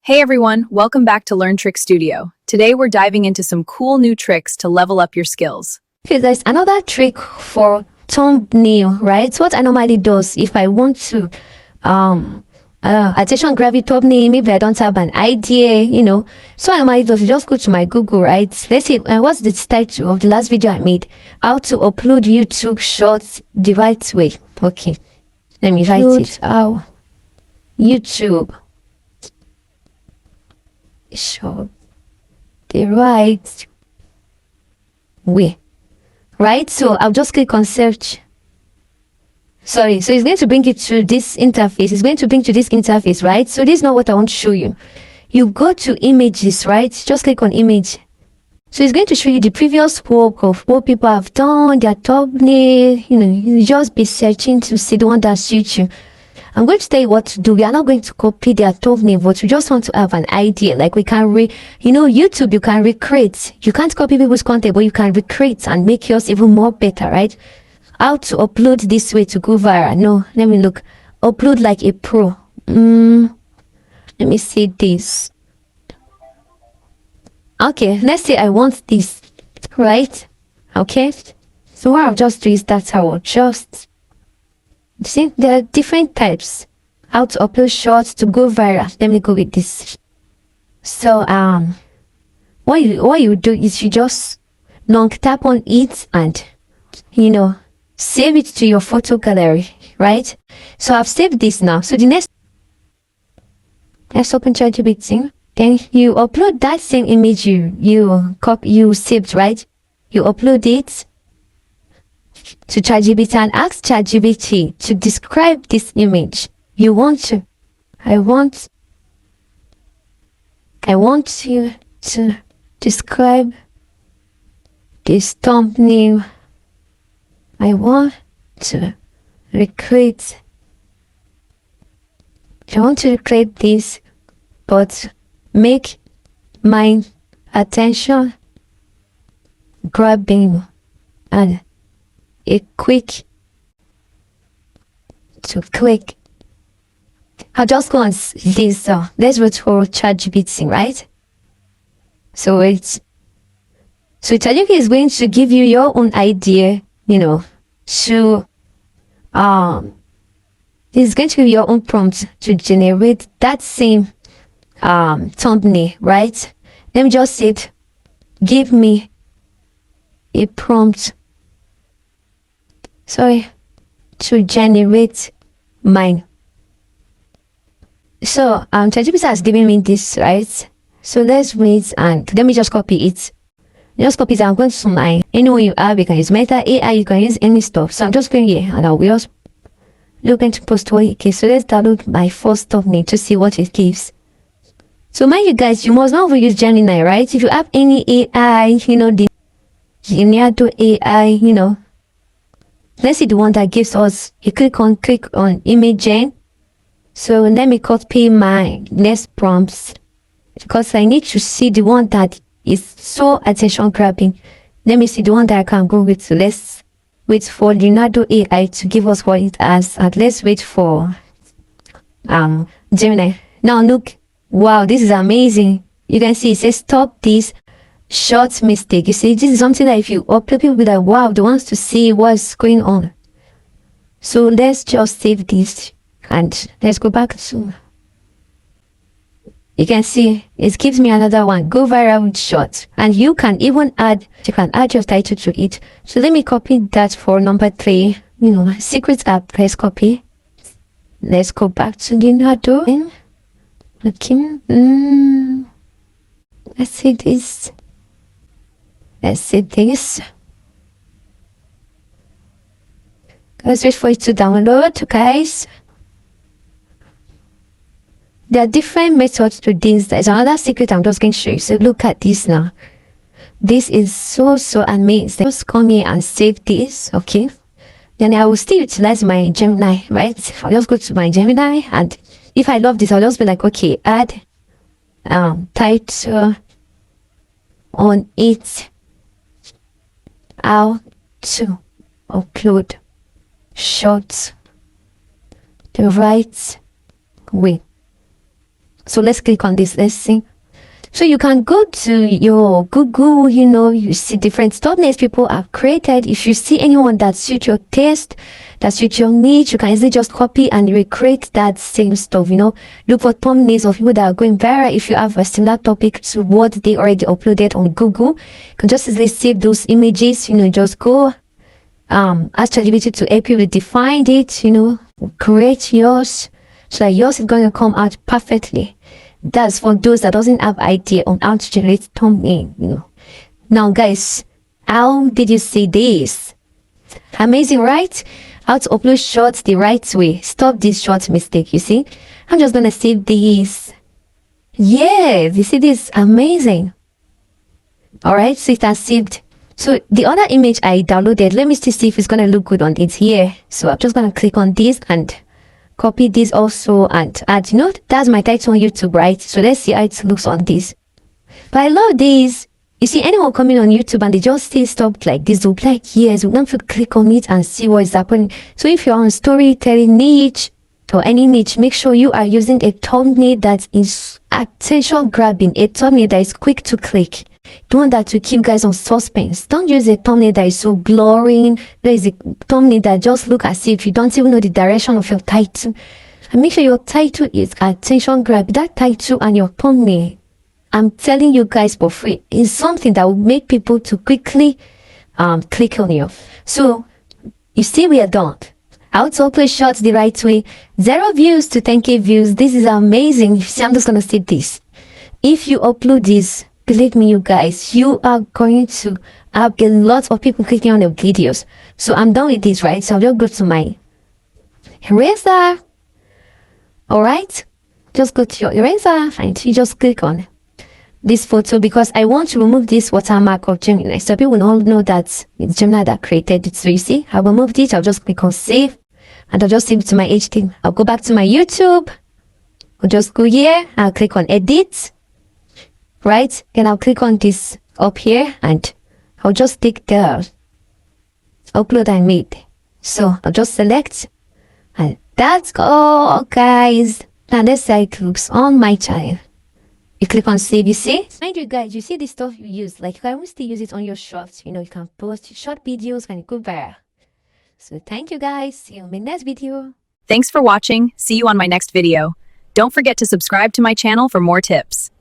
Hey everyone, welcome back to Learn Trick Studio. Today we're diving into some cool new tricks to level up your skills. Okay, there's another trick for thumbnail, right? What I normally do if I want to attention grab thumbnail, maybe I don't have an idea, So I normally do just go to my Google, right? Let's see, what's the title of the last video I made? How to upload YouTube shorts the right way. Okay, let me write it. How YouTube short the right way. Right, so I'll just click on search. So it's going to bring it to this interface. It's going to bring to this interface, right? So this is not what I want to show you. You go to images, right? Just click on image. So it's going to show you the previous work of what people have done, their thumbnail. You just be searching to see the one that suits you. I'm going to tell you what to do. We are not going to copy their thumbnail, but we just want to have an idea. Like we can YouTube, you can recreate. You can't copy people's content, but you can recreate and make yours even more better, right? How to upload this way to go viral? No, let me look. Upload like a pro. Let me see this. Okay, let's say I want this, right? Okay. So what I'll just do is that I will just see there are different types how to upload shorts to go viral. Let me go with this. So what you do is you just long tap on it and save it to your photo gallery, right? So I've saved this now. So the next, let's open ChatGPT. Then you upload that same image you saved, right? You upload it to ChatGPT and ask ChatGPT to describe this image. I want you to describe this thumbnail. I want to recreate this, but make my attention grabbing and a quick to click. I'll just go on this. Let's go to ChatGPT, right? So ChatGPT is going to give you your own idea, to it's going to give you your own prompt to generate that same thumbnail, right? Let me just say it. Give me a prompt to generate mine. So ChatGPT has given me this, right? So let's wait and let me just copy it. Just copy it. I'm going to my anywhere you have. You can use Meta AI. You can use any stuff. So I'm just going here and I'll just looking to post what it gives. So let's download my first thumbnail to see what it gives. So mind you guys, you must not use Gemini, right? If you have any AI, the Leonardo AI, let's see the one that gives us. You click on image gen. So let me copy my next prompts because I need to see the one that is so attention grabbing. Let me see the one that I can go with. So let's wait for Leonardo AI to give us what it has, and let's wait for Gemini. Now look, wow, this is amazing. You can see it says stop this short mistake. You see, this is something that if you upload, people will be like, wow, they want to see what's going on. So let's just save this and let's go back to, you can see it gives me another one, go viral with shorts, and you can even add your title to it. So let me copy that for number 3, secret app. Let's copy. Let's go back to Leonardo. Okay. Let's see this. Let's wait for it to download, guys. There are different methods to this. There's another secret I'm just going to show you. So look at this now. This is so amazing. Just come here and save this, okay? Then I will still utilize my Gemini, right? I'll just go to my Gemini, and if I love this, I'll just be like, okay, add title on it. How to upload shorts the right way. So let's click on this. Let's see. So you can go to your Google, you see different thumbnails people have created. If you see anyone that suits your taste, that suits your niche, you can easily just copy and recreate that same stuff, Look for thumbnails of people that are going viral. If you have a similar topic to what they already uploaded on Google, you can just easily save those images, just go, ask ChatGPT to help you with define it, create yours, so that yours is going to come out perfectly. That's for those that doesn't have idea on how to generate thumbnail, Now guys, how did you see this? Amazing, right? How to upload shorts the right way. Stop this short mistake, you see? I'm just gonna save this. Yeah, you see this? Amazing. Alright, so it has saved. So the other image I downloaded, let me still see if it's gonna look good on it here. So I'm just gonna click on this and copy this also and add, that's my title on YouTube, right? So let's see how it looks on this. But I love this. You see, anyone coming on YouTube and they just stay stopped like this, they'll be like, yes, we want to click on it and see what is happening. So if you're on storytelling niche or any niche, make sure you are using a thumbnail that is attention grabbing, a thumbnail that is quick to click. Don't want that to keep guys on suspense. Don't use a thumbnail that is so blurring. There is a thumbnail that just look as if you don't even know the direction of your title. And make sure your title is attention grab. That title and your thumbnail, I'm telling you guys for free, is something that will make people to quickly click on you. So you see, we are done. How to upload shorts the right way. 0 views to 10k views. This is amazing. You see, I'm just gonna say this. If you upload this, believe me, you guys, you are going to have a lot of people clicking on your videos. So I'm done with this, right? So I'll just go to my eraser. Alright? Just go to your eraser and you just click on this photo because I want to remove this watermark of Gemini. So people all know that it's Gemini that created it. So you see, I'll remove it. I'll just click on save and I'll just save it to my HT. I'll go back to my YouTube. I'll just go here. I'll click on edit. Right, then I'll click on this up here and I'll just take the upload I made. So I'll just select and that's all, guys. Now let's see how it looks on my channel. You click on save, you see? Mind you guys, you see the stuff you use, like you can still use it on your shorts, you can post short videos and it go viral. So thank you guys, see you in my next video. Thanks for watching. See you on my next video. Don't forget to subscribe to my channel for more tips.